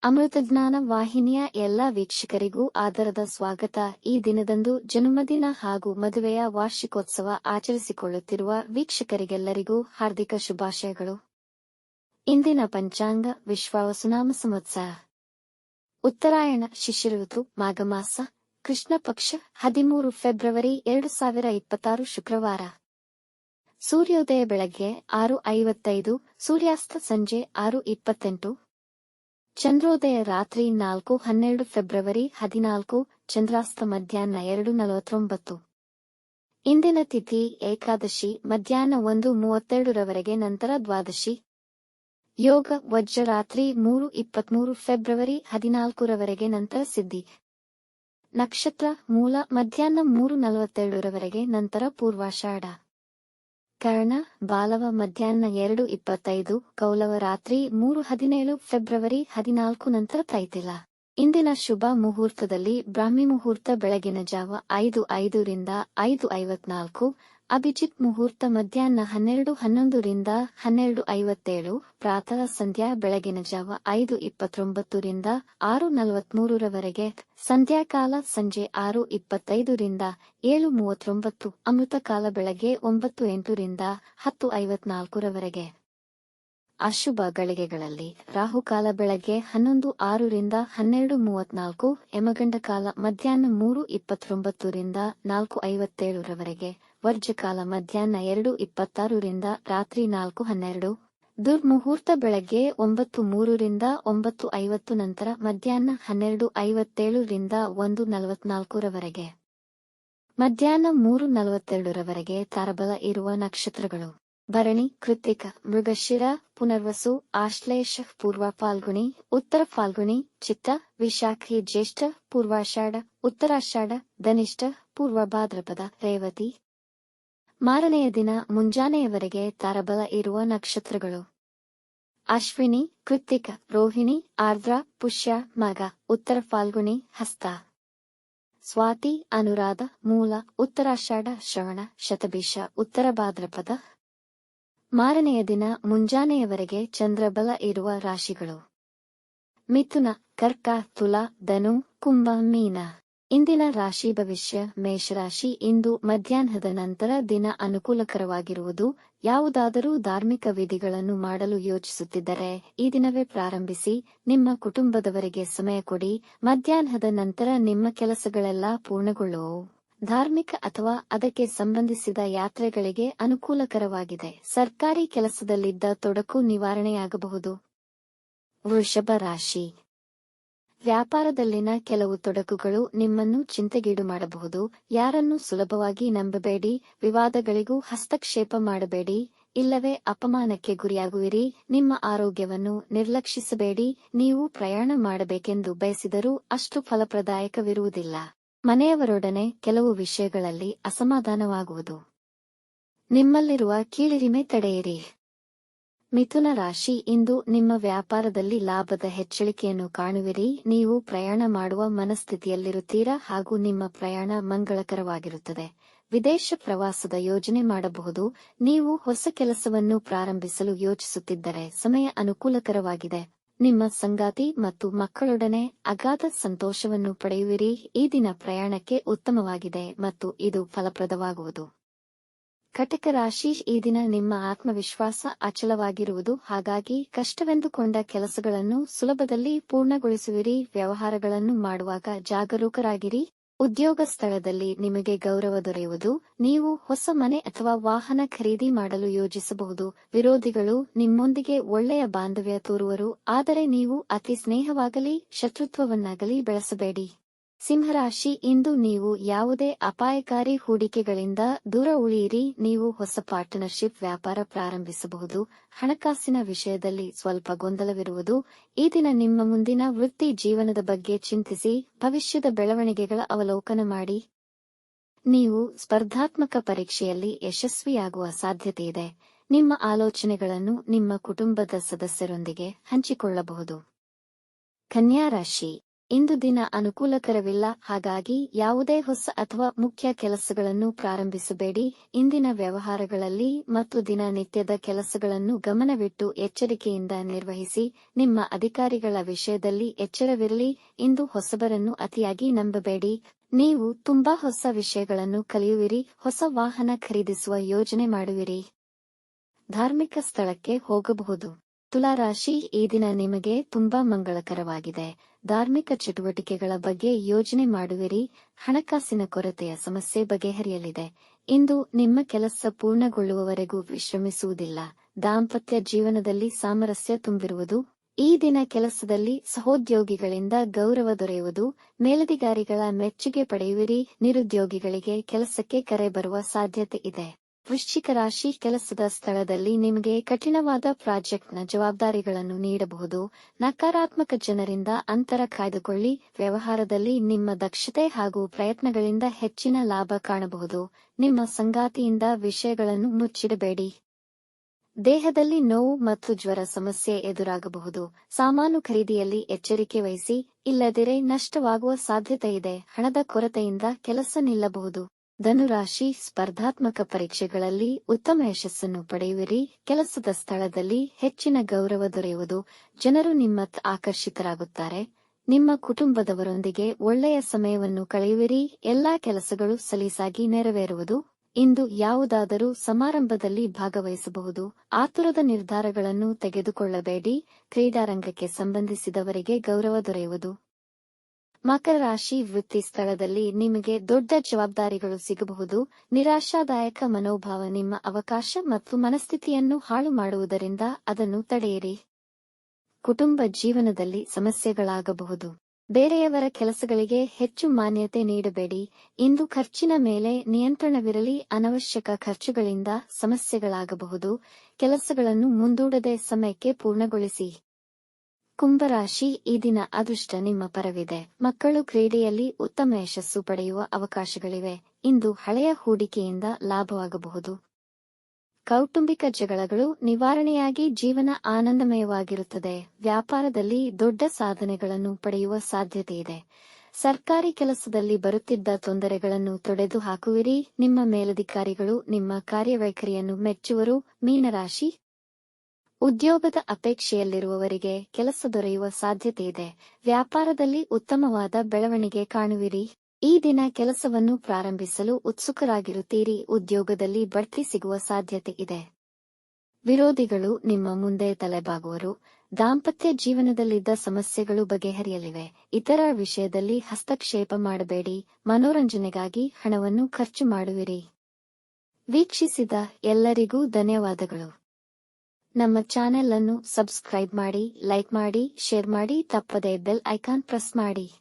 ಅಮೃತಜ್ಞಾನ ವಾಹಿನಿಯ ಎಲ್ಲಾ ವೀಕ್ಷಕರಿಗೂ ಆದರದ ಸ್ವಾಗತ. ಈ ದಿನದಂದು ಜನ್ಮದಿನ ಹಾಗೂ ಮದುವೆಯ ವಾರ್ಷಿಕೋತ್ಸವ ಆಚರಿಸಿಕೊಳ್ಳುತ್ತಿರುವ ವೀಕ್ಷಕರಿಗೆಲ್ಲರಿಗೂ ಹಾರ್ದಿಕ ಶುಭಾಶಯಗಳು. ಇಂದಿನ ಪಂಚಾಂಗ ವಿಶ್ವಾವಸುನಾಮ ಸಂವತ್ಸರ ಉತ್ತರಾಯಣ ಶಿಶಿರ ಋತು ಮಾಘಮಾಸ ಕೃಷ್ಣ ಪಕ್ಷ 13 ಫೆಬ್ರವರಿ 2026 ಶುಕ್ರವಾರ. ಸೂರ್ಯೋದಯ ಬೆಳಗ್ಗೆ 6:55, ಸೂರ್ಯಾಸ್ತ ಸಂಜೆ 6:28. ಚಂದ್ರೋದಯ ರಾತ್ರಿ 4:12 ಫೆಬ್ರವರಿ 14, ಚಂದ್ರಾಸ್ತ ಮಧ್ಯಾಹ್ನ 2:49. ಇಂದಿನ ತಿಥಿ ಏಕಾದಶಿ ಮಧ್ಯಾಹ್ನ 1:32 ರವರೆಗೆ, ನಂತರ ದ್ವಾದಶಿ. ಯೋಗ ವಜ್ರ ರಾತ್ರಿ 3:23 ಫೆಬ್ರವರಿ 14 ರವರೆಗೆ, ನಂತರ ಸಿದ್ಧಿ. ನಕ್ಷತ್ರ ಮೂಲ ಮಧ್ಯಾಹ್ನ 3:42 ರವರೆಗೆ, ನಂತರ ಪೂರ್ವಾಷಾಢ. ಕರ್ಣ ಬಾಲವ ಮಧ್ಯಾಹ್ನ 2:25, ಕೌಲವ ರಾತ್ರಿ 3:17 ಫೆಬ್ರವರಿ 14, ನಂತರ ತೈತಿಲ. ಇಂದಿನ ಶುಭ ಮುಹೂರ್ತದಲ್ಲಿ ಬ್ರಾಹ್ಮಿ ಮುಹೂರ್ತ ಬೆಳಗಿನ ಜಾವ 5:05 ರಿಂದ 5:54, ಅಭಿಜಿತ್ ಮುಹೂರ್ತ ಮಧ್ಯಾಹ್ನ 12:11 ರಿಂದ 12:57, ಪ್ರಾತಃ ಸಂಧ್ಯಾ ಬೆಳಗಿನ ಜಾವ 5:29 ರಿಂದ 6:43 ರವರೆಗೆ, ಸಂಧ್ಯಾಕಾಲ ಸಂಜೆ 6:25 ರಿಂದ 7:39, ಅಮೃತಕಾಲ ಬೆಳಗ್ಗೆ 9:08 ರಿಂದ 10:54 ರವರೆಗೆ. ಅಶುಭ ಗಳಿಗೆಗಳಲ್ಲಿ ರಾಹುಕಾಲ ಬೆಳಗ್ಗೆ 11:06 ರಿಂದ 12:34, ಯಮಗಂಡ ಕಾಲ ಮಧ್ಯಾಹ್ನ 3:29 ರಿಂದ 4:57 ರವರೆಗೆ, ವರ್ಜಕಾಲ ಮಧ್ಯಾಹ್ನ 2:26 ರಿಂದ ರಾತ್ರಿ 4:12, ದುರ್ಮುಹೂರ್ತ ಬೆಳಗ್ಗೆ 9:03 ರಿಂದ 9:50, ನಂತರ ಮಧ್ಯಾಹ್ನ 12:57 ರಿಂದ 1:44 ರವರೆಗೆ. ಮಧ್ಯಾಹ್ನ 3:42 ರವರೆಗೆ ತಾರಬಲ ಇರುವ ನಕ್ಷತ್ರಗಳು: ಭರಣಿ, ಕೃತ್ತಿಕ, ಮೃಗಶಿರ, ಪುನರ್ವಸು, ಆಶ್ಲೇಷ, ಪೂರ್ವ ಫಾಲ್ಗುಣಿ, ಉತ್ತರ ಫಾಲ್ಗುಣಿ, ಚಿತ್ತ, ವಿಶಾಖಿ, ಜ್ಯೇಷ್ಠ, ಪೂರ್ವಾಷಾಢ, ಉತ್ತರಾಷಾಢ, ಧನಿಷ್ಠ, ಪೂರ್ವ ಭಾದ್ರಪದ, ರೇವತಿ. ಮಾರನೆಯ ದಿನ ಮುಂಜಾನೆಯವರೆಗೆ ತಾರಬಲ ಇರುವ ನಕ್ಷತ್ರಗಳು: ಅಶ್ವಿನಿ, ಕೃತ್ತಿಕ, ರೋಹಿಣಿ, ಆರ್ದ್ರ, ಪುಷ್ಯ, ಮಗ, ಉತ್ತರ ಫಾಲ್ಗುಣಿ, ಹಸ್ತ. ಸ್ವಾತಿ, ಅನುರಾಧ, ಮೂಲ, ಉತ್ತರಾಷಾಢ, ಶ್ರವಣ, ಶತಭಿಷ, ಉತ್ತರ ಭಾದ್ರಪದ. ಮಾರನೆಯ ದಿನ ಮುಂಜಾನೆಯವರೆಗೆ ಚಂದ್ರಬಲ ಇರುವ ರಾಶಿಗಳು: ಮಿಥುನ, ಕರ್ಕ, ತುಲಾ, ಧನು, ಕುಂಭ, ಮೀನ. ಇಂದಿನ ರಾಶಿ ಭವಿಷ್ಯ: ಮೇಷರಾಶಿ. ಇಂದು ಮಧ್ಯಾಹ್ನದ ನಂತರ ದಿನ ಅನುಕೂಲಕರವಾಗಿರುವುದು. ಯಾವುದಾದರೂ ಧಾರ್ಮಿಕ ವಿಧಿಗಳನ್ನು ಮಾಡಲು ಯೋಚಿಸುತ್ತಿದ್ದರೆ ಈ ದಿನವೇ ಪ್ರಾರಂಭಿಸಿ. ನಿಮ್ಮ ಕುಟುಂಬದವರಿಗೆ ಸಮಯ ಕೊಡಿ. ಮಧ್ಯಾಹ್ನದ ನಂತರ ನಿಮ್ಮ ಕೆಲಸಗಳೆಲ್ಲ ಪೂರ್ಣಗೊಳ್ಳುವವು. ಧಾರ್ಮಿಕ ಅಥವಾ ಅದಕ್ಕೆ ಸಂಬಂಧಿಸಿದ ಯಾತ್ರೆಗಳಿಗೆ ಅನುಕೂಲಕರವಾಗಿದೆ. ಸರ್ಕಾರಿ ಕೆಲಸದಲ್ಲಿದ್ದ ತೊಡಕು ನಿವಾರಣೆಯಾಗಬಹುದು. ವೃಷಭ ರಾಶಿ. ವ್ಯಾಪಾರದಲ್ಲಿನ ಕೆಲವು ತೊಡಕುಗಳು ನಿಮ್ಮನ್ನು ಚಿಂತೆಗೀಡು ಮಾಡಬಹುದು. ಯಾರನ್ನು ಸುಲಭವಾಗಿ ನಂಬಬೇಡಿ. ವಿವಾದಗಳಿಗೂ ಹಸ್ತಕ್ಷೇಪ ಮಾಡಬೇಡಿ, ಇಲ್ಲವೇ ಅಪಮಾನಕ್ಕೆ ಗುರಿಯಾಗುವಿರಿ. ನಿಮ್ಮ ಆರೋಗ್ಯವನ್ನು ನಿರ್ಲಕ್ಷಿಸಬೇಡಿ. ನೀವು ಪ್ರಯಾಣ ಮಾಡಬೇಕೆಂದು ಬಯಸಿದರೂ ಅಷ್ಟು ಫಲಪ್ರದಾಯಕವಿರುವುದಿಲ್ಲ. ಮನೆಯವರೊಡನೆ ಕೆಲವು ವಿಷಯಗಳಲ್ಲಿ ಅಸಮಾಧಾನವಾಗುವುದು. ನಿಮ್ಮಲ್ಲಿರುವ ಕೀಳಿರಿಮೆ ತಡೆಯಿರಿ. ಮಿಥುನ ರಾಶಿ. ಇಂದು ನಿಮ್ಮ ವ್ಯಾಪಾರದಲ್ಲಿ ಲಾಭದ ಹೆಚ್ಚಳಿಕೆಯನ್ನು ಕಾಣುವಿರಿ. ನೀವು ಪ್ರಯಾಣ ಮಾಡುವ ಮನಸ್ಥಿತಿಯಲ್ಲಿರುತ್ತೀರಾ ಹಾಗೂ ನಿಮ್ಮ ಪ್ರಯಾಣ ಮಂಗಳಕರವಾಗಿರುತ್ತದೆ. ವಿದೇಶ ಪ್ರವಾಸದ ಯೋಜನೆ ಮಾಡಬಹುದು. ನೀವು ಹೊಸ ಕೆಲಸವನ್ನು ಪ್ರಾರಂಭಿಸಲು ಯೋಚಿಸುತ್ತಿದ್ದರೆ ಸಮಯ ಅನುಕೂಲಕರವಾಗಿದೆ. ನಿಮ್ಮ ಸಂಗಾತಿ ಮತ್ತು ಮಕ್ಕಳೊಡನೆ ಅಗಾಧ ಸಂತೋಷವನ್ನು ಪಡೆಯುವಿರಿ. ಈ ದಿನ ಪ್ರಯಾಣಕ್ಕೆ ಉತ್ತಮವಾಗಿದೆ ಮತ್ತು ಇದು ಫಲಪ್ರದವಾಗುವುದು. ಕಟಕ ರಾಶಿ. ಈ ದಿನ ನಿಮ್ಮ ಆತ್ಮವಿಶ್ವಾಸ ಅಚಲವಾಗಿರುವುದು. ಹಾಗಾಗಿ ಕಷ್ಟವೆಂದುಕೊಂಡ ಕೆಲಸಗಳನ್ನು ಸುಲಭದಲ್ಲಿ ಪೂರ್ಣಗೊಳಿಸುವಿರಿ. ವ್ಯವಹಾರಗಳನ್ನು ಮಾಡುವಾಗ ಜಾಗರೂಕರಾಗಿರಿ. ಉದ್ಯೋಗ ಸ್ಥಳದಲ್ಲಿ ನಿಮಗೆ ಗೌರವ ದೊರೆಯುವುದು. ನೀವು ಹೊಸ ಮನೆ ಅಥವಾ ವಾಹನ ಖರೀದಿ ಮಾಡಲು ಯೋಜಿಸಬಹುದು. ವಿರೋಧಿಗಳು ನಿಮ್ಮೊಂದಿಗೆ ಒಳ್ಳೆಯ ಬಾಂಧವ್ಯ ತೋರುವರು, ಆದರೆ ನೀವು ಅತಿ ಸ್ನೇಹವಾಗಲಿ ಶತ್ರುತ್ವವನ್ನಾಗಲಿ ಬೆಳೆಸಬೇಡಿ. ಸಿಂಹರಾಶಿ. ಇಂದು ನೀವು ಯಾವುದೇ ಅಪಾಯಕಾರಿ ಹೂಡಿಕೆಗಳಿಂದ ದೂರ ಉಳಿಯಿರಿ. ನೀವು ಹೊಸ ಪಾರ್ಟ್ನರ್ಶಿಪ್ ವ್ಯಾಪಾರ ಪ್ರಾರಂಭಿಸಬಹುದು. ಹಣಕಾಸಿನ ವಿಷಯದಲ್ಲಿ ಸ್ವಲ್ಪ ಗೊಂದಲವಿರುವುದು. ಈ ದಿನ ನಿಮ್ಮ ಮುಂದಿನ ವೃತ್ತಿ ಜೀವನದ ಬಗ್ಗೆ ಚಿಂತಿಸಿ ಭವಿಷ್ಯದ ಬೆಳವಣಿಗೆಗಳ ಅವಲೋಕನ ಮಾಡಿ. ನೀವು ಸ್ಪರ್ಧಾತ್ಮಕ ಪರೀಕ್ಷೆಯಲ್ಲಿ ಯಶಸ್ವಿಯಾಗುವ ಸಾಧ್ಯತೆಯಿದೆ. ನಿಮ್ಮ ಆಲೋಚನೆಗಳನ್ನು ನಿಮ್ಮ ಕುಟುಂಬದ ಸದಸ್ಯರೊಂದಿಗೆ ಹಂಚಿಕೊಳ್ಳಬಹುದು. ಕನ್ಯಾ ರಾಶಿ. ಇಂದು ದಿನ ಅನುಕೂಲಕರವಿಲ್ಲ, ಹಾಗಾಗಿ ಯಾವುದೇ ಹೊಸ ಅಥವಾ ಮುಖ್ಯ ಕೆಲಸಗಳನ್ನು ಪ್ರಾರಂಭಿಸಬೇಡಿ. ಇಂದಿನ ವ್ಯವಹಾರಗಳಲ್ಲಿ ಮತ್ತು ದಿನನಿತ್ಯದ ಕೆಲಸಗಳನ್ನು ಗಮನವಿಟ್ಟು ಎಚ್ಚರಿಕೆಯಿಂದ ನಿರ್ವಹಿಸಿ. ನಿಮ್ಮ ಅಧಿಕಾರಿಗಳ ವಿಷಯದಲ್ಲಿ ಎಚ್ಚರವಿರಲಿ. ಇಂದು ಹೊಸಬರನ್ನು ಅತಿಯಾಗಿ ನಂಬಬೇಡಿ. ನೀವು ತುಂಬಾ ಹೊಸ ವಿಷಯಗಳನ್ನು ಕಲಿಯುವಿರಿ. ಹೊಸ ವಾಹನ ಖರೀದಿಸುವ ಯೋಜನೆ ಮಾಡುವಿರಿ. ಧಾರ್ಮಿಕ ಸ್ಥಳಕ್ಕೆ ಹೋಗಬಹುದು. ತುಲಾರಾಶಿ, ಈ ದಿನ ನಿಮಗೆ ತುಂಬಾ ಮಂಗಳಕರವಾಗಿದೆ. ಧಾರ್ಮಿಕ ಚಟುವಟಿಕೆಗಳ ಬಗ್ಗೆ ಯೋಜನೆ ಮಾಡುವಿರಿ. ಹಣಕಾಸಿನ ಕೊರತೆಯ ಸಮಸ್ಯೆ ಬಗೆಹರಿಯಲಿದೆ. ಇಂದು ನಿಮ್ಮ ಕೆಲಸ ಪೂರ್ಣಗೊಳ್ಳುವವರೆಗೂ ವಿಶ್ರಮಿಸುವುದಿಲ್ಲ. ದಾಂಪತ್ಯ ಜೀವನದಲ್ಲಿ ಸಾಮರಸ್ಯ ತುಂಬಿರುವುದು. ಈ ದಿನ ಕೆಲಸದಲ್ಲಿ ಸಹೋದ್ಯೋಗಿಗಳಿಂದ ಗೌರವ ದೊರೆಯುವುದು. ಮೇಲಧಿಕಾರಿಗಳ ಮೆಚ್ಚುಗೆ ಪಡೆಯುವಿರಿ. ನಿರುದ್ಯೋಗಿಗಳಿಗೆ ಕೆಲಸಕ್ಕೆ ಕರೆ ಬರುವ ಸಾಧ್ಯತೆ ಇದೆ. ವೃಶ್ಚಿಕ ರಾಶಿ, ಕೆಲಸದ ಸ್ಥಳದಲ್ಲಿ ನಿಮಗೆ ಕಠಿಣವಾದ ಪ್ರಾಜೆಕ್ಟ್ನ ಜವಾಬ್ದಾರಿಗಳನ್ನು ನೀಡಬಹುದು. ನಕಾರಾತ್ಮಕ ಜನರಿಂದ ಅಂತರ ಕಾಯ್ದುಕೊಳ್ಳಿ. ವ್ಯವಹಾರದಲ್ಲಿ ನಿಮ್ಮ ದಕ್ಷತೆ ಹಾಗೂ ಪ್ರಯತ್ನಗಳಿಂದ ಹೆಚ್ಚಿನ ಲಾಭ ಕಾಣಬಹುದು. ನಿಮ್ಮ ಸಂಗಾತಿಯಿಂದ ವಿಷಯಗಳನ್ನು ಮುಚ್ಚಿಡಬೇಡಿ. ದೇಹದಲ್ಲಿ ನೋವು ಮತ್ತು ಜ್ವರ ಸಮಸ್ಯೆ ಎದುರಾಗಬಹುದು. ಸಾಮಾನು ಖರೀದಿಯಲ್ಲಿ ಎಚ್ಚರಿಕೆ ವಹಿಸಿ, ಇಲ್ಲದಿರೆ ನಷ್ಟವಾಗುವ ಸಾಧ್ಯತೆಯಿದೆ. ಹಣದ ಕೊರತೆಯಿಂದ ಕೆಲಸ ನಿಲ್ಲಬಹುದು. ಧನುರಾಶಿ, ಸ್ಪರ್ಧಾತ್ಮಕ ಪರೀಕ್ಷೆಗಳಲ್ಲಿ ಉತ್ತಮ ಯಶಸ್ಸನ್ನು ಪಡೆಯುವಿರಿ. ಕೆಲಸದ ಸ್ಥಳದಲ್ಲಿ ಹೆಚ್ಚಿನ ಗೌರವ ದೊರೆಯುವುದು. ಜನರು ನಿಮ್ಮತ್ತ ಆಕರ್ಷಿತರಾಗುತ್ತಾರೆ. ನಿಮ್ಮ ಕುಟುಂಬದವರೊಂದಿಗೆ ಒಳ್ಳೆಯ ಸಮಯವನ್ನು ಕಳೆಯುವಿರಿ. ಎಲ್ಲಾ ಕೆಲಸಗಳು ಸಲೀಸಾಗಿ ನೆರವೇರುವುದು. ಇಂದು ಯಾವುದಾದರೂ ಸಮಾರಂಭದಲ್ಲಿ ಭಾಗವಹಿಸಬಹುದು. ಆತುರದ ನಿರ್ಧಾರಗಳನ್ನು ತೆಗೆದುಕೊಳ್ಳಬೇಡಿ. ಕ್ರೀಡಾರಂಗಕ್ಕೆ ಸಂಬಂಧಿಸಿದವರಿಗೆ ಗೌರವ ದೊರೆಯುವುದು. ಮಕರ ರಾಶಿ, ವೃತ್ತಿ ಸ್ಥಳದಲ್ಲಿ ನಿಮಗೆ ದೊಡ್ಡ ಜವಾಬ್ದಾರಿಗಳು ಸಿಗಬಹುದು. ನಿರಾಶಾದಾಯಕ ಮನೋಭಾವ ನಿಮ್ಮ ಅವಕಾಶ ಮತ್ತು ಮನಸ್ಥಿತಿಯನ್ನು ಹಾಳು ಮಾಡುವುದರಿಂದ ಅದನ್ನು ತಡೆಯಿರಿ. ಕುಟುಂಬ ಜೀವನದಲ್ಲಿ ಸಮಸ್ಯೆಗಳಾಗಬಹುದು. ಬೇರೆಯವರ ಕೆಲಸಗಳಿಗೆ ಹೆಚ್ಚು ಮಾನ್ಯತೆ ನೀಡಬೇಡಿ. ಇಂದು ಖರ್ಚಿನ ಮೇಲೆ ನಿಯಂತ್ರಣವಿರಲಿ. ಅನವಶ್ಯಕ ಖರ್ಚುಗಳಿಂದ ಸಮಸ್ಯೆಗಳಾಗಬಹುದು. ಕೆಲಸಗಳನ್ನು ಮುಂದೂಡದೆ ಸಮಯಕ್ಕೆ ಪೂರ್ಣಗೊಳಿಸಿ. ಕುಂಭರಾಶಿ, ಈ ದಿನ ಅದೃಷ್ಟ ನಿಮ್ಮ ಪರವಿದೆ. ಮಕ್ಕಳು ಕ್ರೀಡೆಯಲ್ಲಿ ಉತ್ತಮ ಯಶಸ್ಸು ಪಡೆಯುವ ಅವಕಾಶಗಳಿವೆ. ಇಂದು ಹಳೆಯ ಹೂಡಿಕೆಯಿಂದ ಲಾಭವಾಗಬಹುದು. ಕೌಟುಂಬಿಕ ಜಗಳಗಳು ನಿವಾರಣೆಯಾಗಿ ಜೀವನ ಆನಂದಮಯವಾಗಿರುತ್ತದೆ. ವ್ಯಾಪಾರದಲ್ಲಿ ದೊಡ್ಡ ಸಾಧನೆಗಳನ್ನು ಪಡೆಯುವ ಸಾಧ್ಯತೆಯಿದೆ. ಸರ್ಕಾರಿ ಕೆಲಸದಲ್ಲಿ ಬರುತ್ತಿದ್ದ ತೊಂದರೆಗಳನ್ನು ತೊಡೆದು ಹಾಕುವಿರಿ. ನಿಮ್ಮ ಮೇಲಧಿಕಾರಿಗಳು ನಿಮ್ಮ ಕಾರ್ಯವೈಖರಿಯನ್ನು ಮೆಚ್ಚುವರು. ಮೀನರಾಶಿ, ಉದ್ಯೋಗದ ಅಪೇಕ್ಷೆಯಲ್ಲಿರುವವರಿಗೆ ಕೆಲಸ ದೊರೆಯುವ ಸಾಧ್ಯತೆಯಿದೆ. ವ್ಯಾಪಾರದಲ್ಲಿ ಉತ್ತಮವಾದ ಬೆಳವಣಿಗೆ ಕಾಣುವಿರಿ. ಈ ದಿನ ಕೆಲಸವನ್ನು ಪ್ರಾರಂಭಿಸಲು ಉತ್ಸುಕರಾಗಿರುತ್ತೀರಿ. ಉದ್ಯೋಗದಲ್ಲಿ ಬಡ್ತಿ ಸಿಗುವ ಸಾಧ್ಯತೆ ಇದೆ. ವಿರೋಧಿಗಳು ನಿಮ್ಮ ಮುಂದೆ ತಲೆಬಾಗುವರು. ದಾಂಪತ್ಯ ಜೀವನದಲ್ಲಿದ್ದ ಸಮಸ್ಯೆಗಳು ಬಗೆಹರಿಯಲಿವೆ. ಇತರ ವಿಷಯದಲ್ಲಿ ಹಸ್ತಕ್ಷೇಪ ಮಾಡಬೇಡಿ. ಮನೋರಂಜನೆಗಾಗಿ ಹಣವನ್ನು ಖರ್ಚು ಮಾಡುವಿರಿ. ವೀಕ್ಷಿಸಿದ ಎಲ್ಲರಿಗೂ ಧನ್ಯವಾದಗಳು. ನಮ್ಮ ಚಾನೆಲ್ ಅನ್ನು ಸಬ್ಸ್ಕ್ರೈಬ್ ಮಾಡಿ, ಲೈಕ್ ಮಾಡಿ, ಶೇರ್ ಮಾಡಿ, ತಪ್ಪದೇ ಬೆಲ್ ಐಕಾನ್ ಪ್ರೆಸ್ ಮಾಡಿ.